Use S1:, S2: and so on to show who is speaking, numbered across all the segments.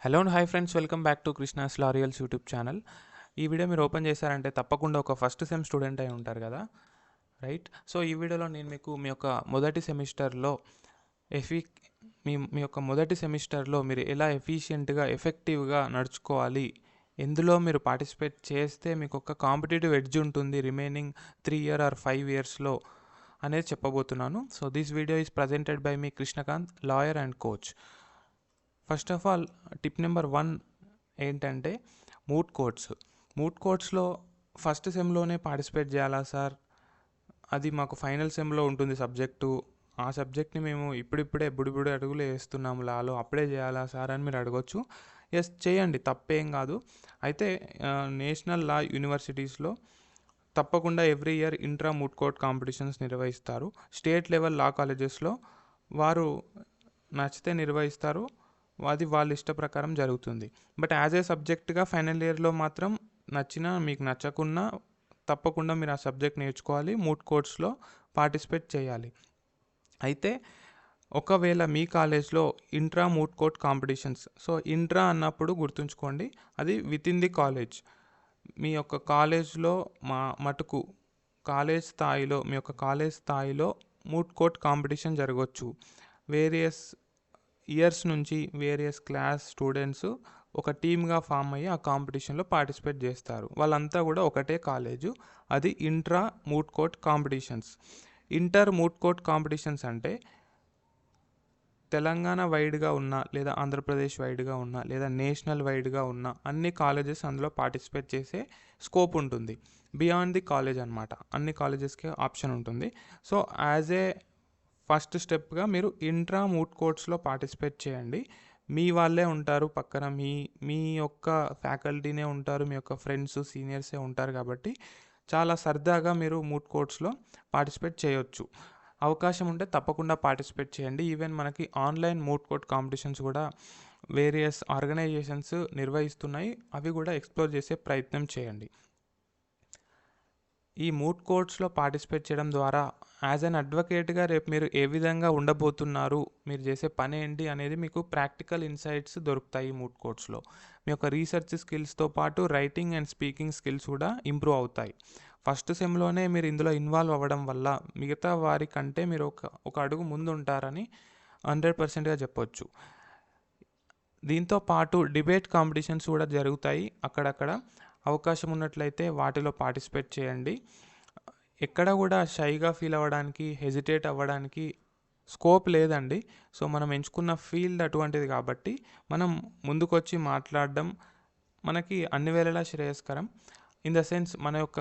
S1: Hello and hi friends, welcome back to Krishna's laurels YouTube channel. ఈ video మీరు open చేశారంటే తప్పకుండా ఒక ఫస్ట్ సెమ్ స్టూడెంట్ అయి ఉంటారు కదా, రైట్? సో ఈ వీడియోలో నేను మీకు మీ యొక్క మొదటి సెమిస్టర్లో ఎఫీ మీ యొక్క మొదటి సెమిస్టర్లో మీరు ఎలా ఎఫిషియెంట్గా ఎఫెక్టివ్గా నడుచుకోవాలి, ఎందులో మీరు పార్టిసిపేట్ చేస్తే మీకు ఒక కాంపిటేటివ్ ఎడ్జ్ ఉంటుంది రిమైనింగ్ 3 or 5 yearsలో అనేది చెప్పబోతున్నాను. So this video is presented by మీ Krishnakant, lawyer and coach. First of all tip number 1 ఏంటంటే మూట్ కోర్ట్స్లో ఫస్ట్ సెమ్లోనే పార్టిసిపేట్ చేయాలా సార్? అది మాకు ఫైనల్ సెమ్లో ఉంటుంది సబ్జెక్టు, ఆ సబ్జెక్ట్ని మేము ఇప్పుడిప్పుడే బుడిబుడి అడుగులు వేస్తున్నాము లాలో, అప్పుడే చేయాలా సార్ అని మీరు అడగొచ్చు. ఎస్, చేయండి, తప్పేం కాదు. అయితే నేషనల్ లా యూనివర్సిటీస్లో తప్పకుండా every year intra moot court competitions నిర్వహిస్తారు. స్టేట్ లెవెల్ లా కాలేజెస్లో వారు నచ్చితే నిర్వహిస్తారు, అది వాళ్ళ ఇష్ట ప్రకారం జరుగుతుంది. బట్ యాజ్ ఏ సబ్జెక్ట్గా ఫైనల్ ఇయర్లో మాత్రం నచ్చినా మీకు నచ్చకున్నా తప్పకుండా మీరు ఆ సబ్జెక్ట్ నేర్చుకోవాలి, మూట్ కోర్ట్స్లో పార్టిసిపేట్ చేయాలి. అయితే ఒకవేళ మీ కాలేజ్లో intra moot court competitions, so intra అన్నప్పుడు గుర్తుంచుకోండి, అది విత్ ఇన్ ది కాలేజ్. మీ యొక్క కాలేజ్లో మటుకు మీ యొక్క కాలేజ్ స్థాయిలో మూట్ కోర్ట్ కాంపిటీషన్ జరగవచ్చు. వేరియస్ ఇయర్స్ నుంచి వేరియస్ క్లాస్ స్టూడెంట్స్ ఒక టీమ్గా ఫామ్ అయ్యి ఆ కాంపిటీషన్లో పార్టిసిపేట్ చేస్తారు. వాళ్ళంతా కూడా ఒకటే కాలేజు, అది intra moot court competitions. Inter moot court competitions అంటే తెలంగాణ వైడ్గా ఉన్న, లేదా ఆంధ్రప్రదేశ్ వైడ్గా ఉన్న, లేదా నేషనల్ వైడ్గా ఉన్న అన్ని కాలేజెస్ అందులో పార్టిసిపేట్ చేసే స్కోప్ ఉంటుంది. బియాండ్ ది కాలేజ్ అనమాట, అన్ని కాలేజెస్కి ఆప్షన్ ఉంటుంది. సో యాజ్ ఏ ఫస్ట్ స్టెప్గా మీరు ఇంట్రా మూట్ కోర్ట్స్లో పార్టిసిపేట్ చేయండి. మీ వాళ్ళే ఉంటారు పక్కన, మీ యొక్క ఫ్యాకల్టీనే ఉంటారు, మీ యొక్క ఫ్రెండ్స్ సీనియర్సే ఉంటారు, కాబట్టి చాలా సరదాగా మీరు మూట్ కోర్ట్స్లో పార్టిసిపేట్ చేయొచ్చు. అవకాశం ఉంటే తప్పకుండా పార్టిసిపేట్ చేయండి. ఈవెన్ మనకి ఆన్లైన్ మూట్ కోర్ట్ కాంపిటీషన్స్ కూడా వేరియస్ ఆర్గనైజేషన్స్ నిర్వహిస్తున్నాయి, అవి కూడా ఎక్స్ప్లోర్ చేసే ప్రయత్నం చేయండి. ఈ మూట్ కోర్ట్స్లో పార్టిసిపేట్ చేయడం ద్వారా యాజ్ అన్ అడ్వకేట్గా రేపు మీరు ఏ విధంగా ఉండబోతున్నారు, మీరు చేసే పని ఏంటి అనేది మీకు ప్రాక్టికల్ ఇన్సైట్స్ దొరుకుతాయి. మూట్ కోర్ట్స్లో మీ యొక్క రీసెర్చ్ స్కిల్స్తో పాటు రైటింగ్ అండ్ స్పీకింగ్ స్కిల్స్ కూడా ఇంప్రూవ్ అవుతాయి. ఫస్ట్ సెమ్లోనే మీరు ఇందులో ఇన్వాల్వ్ అవ్వడం వల్ల మిగతా వారి కంటే మీరు ఒక అడుగు ముందు ఉంటారని 100%గా చెప్పొచ్చు. దీంతో పాటు డిబేట్ కాంపిటీషన్స్ కూడా జరుగుతాయి అక్కడక్కడ. అవకాశం ఉన్నట్లయితే వాటిలో పార్టిసిపేట్ చేయండి. ఎక్కడ కూడా షైగా ఫీల్ అవ్వడానికి, హెజిటేట్ అవ్వడానికి స్కోప్ లేదండి. సో మనం ఎంచుకున్న ఫీల్డ్ అటువంటిది కాబట్టి మనం ముందుకొచ్చి మాట్లాడడం మనకి అన్ని వేళలా శ్రేయస్కరం. ఇన్ ద సెన్స్ మన యొక్క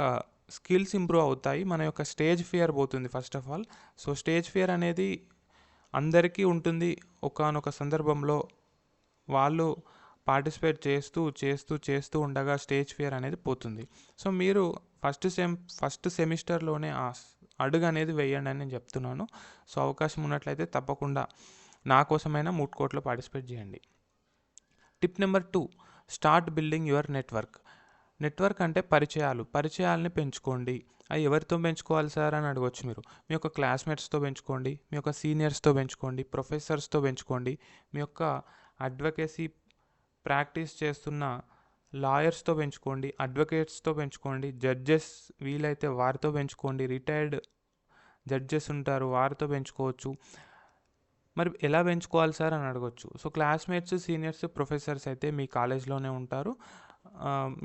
S1: స్కిల్స్ ఇంప్రూవ్ అవుతాయి, మన యొక్క స్టేజ్ ఫియర్ పోతుంది first of all. So stage fear అనేది అందరికీ ఉంటుంది. ఒకానొక సందర్భంలో వాళ్ళు పార్టిసిపేట్ చేస్తూ ఉండగా స్టేజ్ ఫియర్ అనేది పోతుంది. సో మీరు ఫస్ట్ సెమిస్టర్లోనే ఆ అడుగు అనేది వేయండి అని నేను చెప్తున్నాను. సో అవకాశం ఉన్నట్లయితే తప్పకుండా నా కోసమైనా మూట్ కోర్ట్లో పార్టిసిపేట్ చేయండి. Tip number 2, start building your network అంటే పరిచయాలని పెంచుకోండి. అవి ఎవరితో పెంచుకోవాలి సార్ అని అడగవచ్చు మీరు. మీ యొక్క క్లాస్మేట్స్తో పెంచుకోండి, మీ యొక్క సీనియర్స్తో పెంచుకోండి, ప్రొఫెసర్స్తో పెంచుకోండి, మీ యొక్క అడ్వకేసీ ప్రాక్టీస్ చేస్తున్న లాయర్స్తో పెంచుకోండి, అడ్వకేట్స్తో పెంచుకోండి, జడ్జెస్ వీలైతే వారితో పెంచుకోండి, రిటైర్డ్ జడ్జెస్ ఉంటారు వారితో పెంచుకోవచ్చు. మరి ఎలా పెంచుకోవాలి సార్ అని అడగవచ్చు. సో క్లాస్మేట్స్, సీనియర్స్, ప్రొఫెసర్స్ అయితే మీ కాలేజ్లోనే ఉంటారు,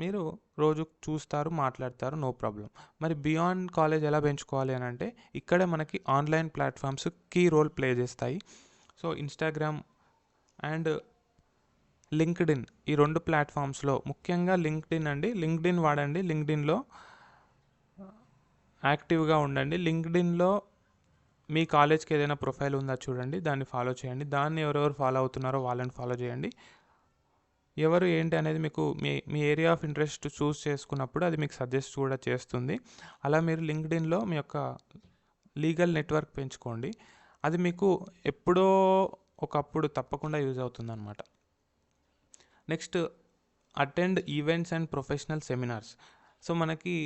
S1: మీరు రోజు చూస్తారు, మాట్లాడతారు, నో ప్రాబ్లం. మరి బియాండ్ కాలేజ్ ఎలా పెంచుకోవాలి అని అంటే ఇక్కడే మనకి online platforms key role play చేస్తాయి. సో ఇన్స్టాగ్రామ్ అండ్ లింక్డ్ఇన్, ఈ 2 ప్లాట్ఫామ్స్లో ముఖ్యంగా లింక్డ్ఇన్ వాడండి. లింక్డ్ఇన్లో యాక్టివ్గా ఉండండి. లింక్డ్ఇన్లో మీ కాలేజ్కి ఏదైనా ప్రొఫైల్ ఉందా చూడండి, దాన్ని ఫాలో చేయండి. దాన్ని ఎవరెవరు ఫాలో అవుతున్నారో వాళ్ళని ఫాలో చేయండి. ఎవరు ఏంటి అనేది మీకు మీ ఏరియా ఆఫ్ ఇంట్రెస్ట్ చూస్ చేసుకున్నప్పుడు అది మీకు సజెస్ట్ కూడా చేస్తుంది. అలా మీరు లింక్డ్ఇన్లో మీ యొక్క లీగల్ నెట్వర్క్ పెంచుకోండి. అది మీకు ఎప్పుడో ఒకప్పుడు తప్పకుండా యూజ్ అవుతుంది అన్నమాట. Next, attend events and professional seminars. So మనకి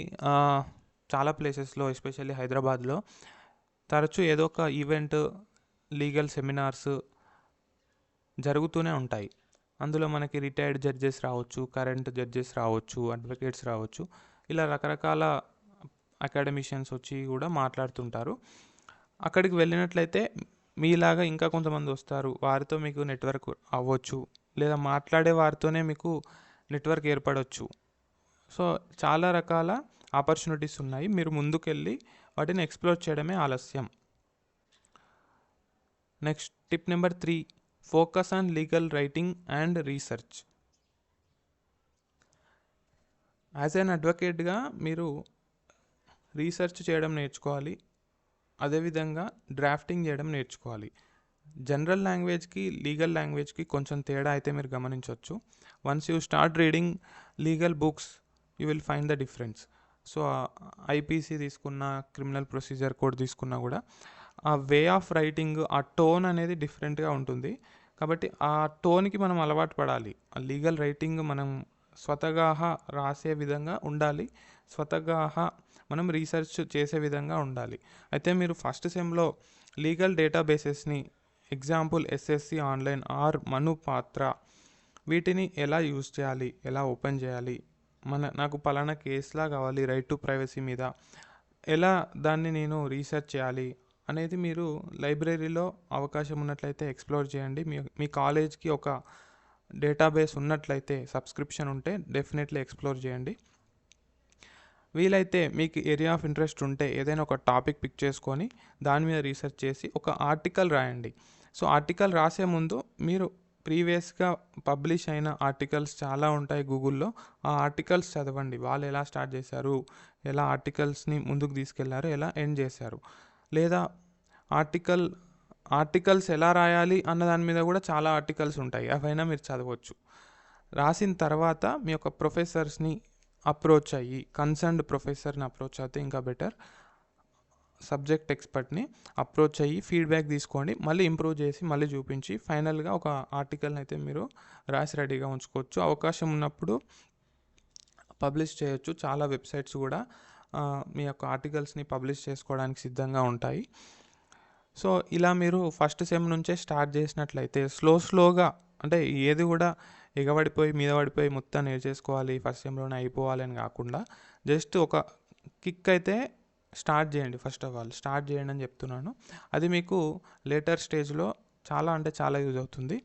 S1: చాలా ప్లేసెస్లో, ఎస్పెషల్లీ హైదరాబాద్లో తరచూ ఏదో ఒక ఈవెంట్, లీగల్ సెమినార్స్ జరుగుతూనే ఉంటాయి. అందులో మనకి రిటైర్డ్ జడ్జెస్ రావచ్చు, కరెంట్ జడ్జెస్ రావచ్చు, అడ్వకేట్స్ రావచ్చు. ఇలా రకరకాల అకాడమిషియన్స్ వచ్చి కూడా మాట్లాడుతుంటారు. అక్కడికి వెళ్ళినట్లయితే మీలాగా ఇంకా కొంతమంది వస్తారు, వారితో మీకు నెట్వర్క్ అవ్వచ్చు, లేదా మాట్లాడే వారితోనే మీకు నెట్వర్క్ ఏర్పడవచ్చు. సో చాలా రకాల ఆపర్చునిటీస్ ఉన్నాయి. మీరు ముందుకెళ్ళి వాటిని ఎక్స్ప్లోర్ చేయడమే ఆలస్యం. Next tip number 3, focus on legal writing and research. As an అడ్వకేట్గా మీరు రీసెర్చ్ చేయడం నేర్చుకోవాలి, అదేవిధంగా డ్రాఫ్టింగ్ చేయడం నేర్చుకోవాలి. జనరల్ లాంగ్వేజ్కి లీగల్ లాంగ్వేజ్కి కొంచెం తేడా అయితే మీరు గమనించవచ్చు. Once you start reading legal books you will find the difference. So IPC తీసుకున్న, క్రిమినల్ ప్రొసీజర్ కోడ్ తీసుకున్నా కూడా ఆ వే ఆఫ్ రైటింగ్, ఆ టోన్ అనేది డిఫరెంట్గా ఉంటుంది. కాబట్టి ఆ టోన్కి మనం అలవాటు పడాలి. ఆ లీగల్ రైటింగ్ మనం స్వతగా రాసే విధంగా ఉండాలి, స్వతగా మనం రీసెర్చ్ చేసే విధంగా ఉండాలి. అయితే మీరు ఫస్ట్ సెమ్లో లీగల్ డేటాబేసెస్ని, example SCC online or Manupatra, వీటిని ఎలా యూజ్ చేయాలి, ఎలా ఓపెన్ చేయాలి, నాకు పలానా కేసులా కావాలి రైట్ టు ప్రైవసీ మీద, ఎలా దాన్ని నేను రీసెర్చ్ చేయాలి అనేది మీరు లైబ్రరీలో అవకాశం ఉన్నట్లయితే ఎక్స్ప్లోర్ చేయండి. మీ కాలేజ్కి ఒక డేటాబేస్ ఉన్నట్లయితే, సబ్స్క్రిప్షన్ ఉంటే డెఫినెట్లీ ఎక్స్ప్లోర్ చేయండి. వీలైతే మీకు ఏరియా ఆఫ్ ఇంట్రెస్ట్ ఉంటే ఏదైనా ఒక టాపిక్ పిక్ చేసుకొని దాని మీద రీసెర్చ్ చేసి ఒక ఆర్టికల్ రాయండి. సో ఆర్టికల్ రాసే ముందు మీరు ప్రీవియస్గా పబ్లిష్ అయిన ఆర్టికల్స్ చాలా ఉంటాయి గూగుల్లో, ఆ ఆర్టికల్స్ చదవండి. వాళ్ళు ఎలా స్టార్ట్ చేశారు, ఎలా ఆర్టికల్స్ని ముందుకు తీసుకెళ్లారు, ఎలా ఎండ్ చేశారు, లేదా ఆర్టికల్స్ ఎలా రాయాలి అన్న దాని మీద కూడా చాలా ఆర్టికల్స్ ఉంటాయి, అవైనా మీరు చదవచ్చు. రాసిన తర్వాత మీ యొక్క ప్రొఫెసర్స్ని అప్రోచ్ అయ్యి, కన్సర్న్డ్ ప్రొఫెసర్ని అప్రోచ్ అయితే ఇంకా బెటర్, సబ్జెక్ట్ ఎక్స్పర్ట్ని అప్రోచ్ అయ్యి ఫీడ్బ్యాక్ తీసుకోండి, మళ్ళీ ఇంప్రూవ్ చేసి మళ్ళీ చూపించి ఫైనల్గా ఒక ఆర్టికల్ని అయితే మీరు రాసి రెడీగా ఉంచుకోవచ్చు. అవకాశం ఉన్నప్పుడు పబ్లిష్ చేయొచ్చు. చాలా వెబ్సైట్స్ కూడా మీ యొక్క ఆర్టికల్స్ని పబ్లిష్ చేసుకోవడానికి సిద్ధంగా ఉంటాయి. సో ఇలా మీరు ఫస్ట్ సెమ్ నుంచే స్టార్ట్ చేసినట్లయితే స్లోగా, అంటే ఏది కూడా ఎగబడిపోయి మీద పడిపోయి మొత్తం నేర్చేసుకోవాలి, ఫస్ట్ సెమ్లోనే అయిపోవాలి అని కాకుండా జస్ట్ ఒక కిక్ అయితే స్టార్ట్ చేయండి. ఫస్ట్ ఆఫ్ ఆల్ స్టార్ట్ చేయండి అని చెప్తున్నాను. అది మీకు లేటర్ స్టేజ్లో చాలా యూజ్ అవుతుంది.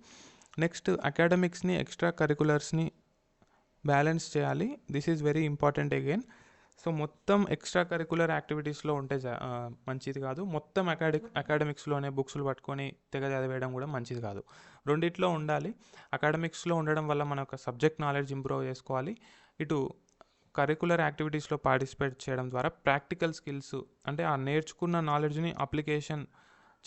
S1: నెక్స్ట్ అకాడమిక్స్ని, ఎక్స్ట్రా కరికులర్స్ని బ్యాలెన్స్ చేయాలి. This is very important again. So మొత్తం ఎక్స్ట్రా కరికులర్ యాక్టివిటీస్లో ఉంటే మంచిది కాదు. మొత్తం అకాడమిక్స్లోనే బుక్స్లు పట్టుకొని తెగ చదివేయడం కూడా మంచిది కాదు. రెండిట్లో ఉండాలి. అకాడమిక్స్లో ఉండడం వల్ల మన యొక్క సబ్జెక్ట్ నాలెడ్జ్ ఇంప్రూవ్ చేసుకోవాలి. ఇటు కరికులర్ యాక్టివిటీస్లో పార్టిసిపేట్ చేయడం ద్వారా ప్రాక్టికల్ స్కిల్స్, అంటే ఆ నేర్చుకున్న నాలెడ్జ్ని అప్లికేషన్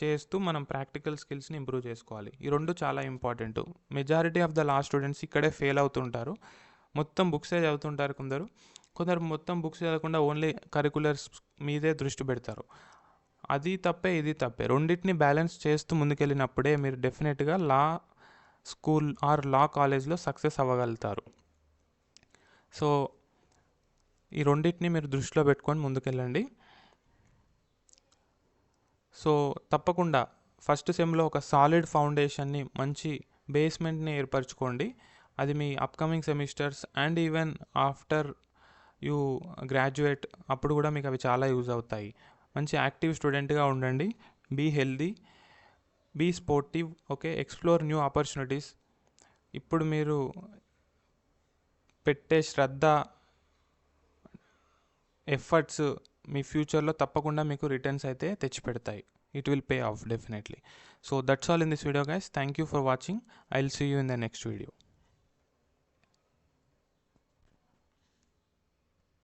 S1: చేస్తూ మనం ప్రాక్టికల్ స్కిల్స్ని ఇంప్రూవ్ చేసుకోవాలి. ఈ రెండు చాలా important. Majority of the law students ఇక్కడే ఫెయిల్ అవుతుంటారు. మొత్తం బుక్సే చదువుతుంటారు కొందరు మొత్తం బుక్స్ చదవకుండా ఓన్లీ కరికులర్స్ మీదే దృష్టి పెడతారు. అది తప్పే, ఇది తప్పే. రెండింటిని బ్యాలెన్స్ చేస్తూ ముందుకెళ్ళినప్పుడే మీరు డెఫినెట్గా లా స్కూల్ ఆర్ లా కాలేజ్లో సక్సెస్ అవ్వగలుగుతారు. సో ఈ రెండింటిని మీరు దృష్టిలో పెట్టుకొని ముందుకెళ్ళండి. సో తప్పకుండా ఫస్ట్ సెమ్లో ఒక సాలిడ్ ఫౌండేషన్ని, మంచి బేస్మెంట్ని ఏర్పరచుకోండి. అది మీ upcoming semesters and even after you graduate అప్పుడు కూడా మీకు అవి చాలా యూజ్ అవుతాయి. మంచి యాక్టివ్ స్టూడెంట్గా ఉండండి. Be healthy, be sportive, okay. Explore new opportunities. ఇప్పుడు మీరు పెట్టే శ్రద్ధ, ఎఫర్ట్స్ మీ ఫ్యూచర్లో తప్పకుండా మీకు రిటర్న్స్ అయితే తెచ్చిపెడతాయి. It will pay off definitely. So that's all in this video guys. Thank you for watching. I'll see you in the next video.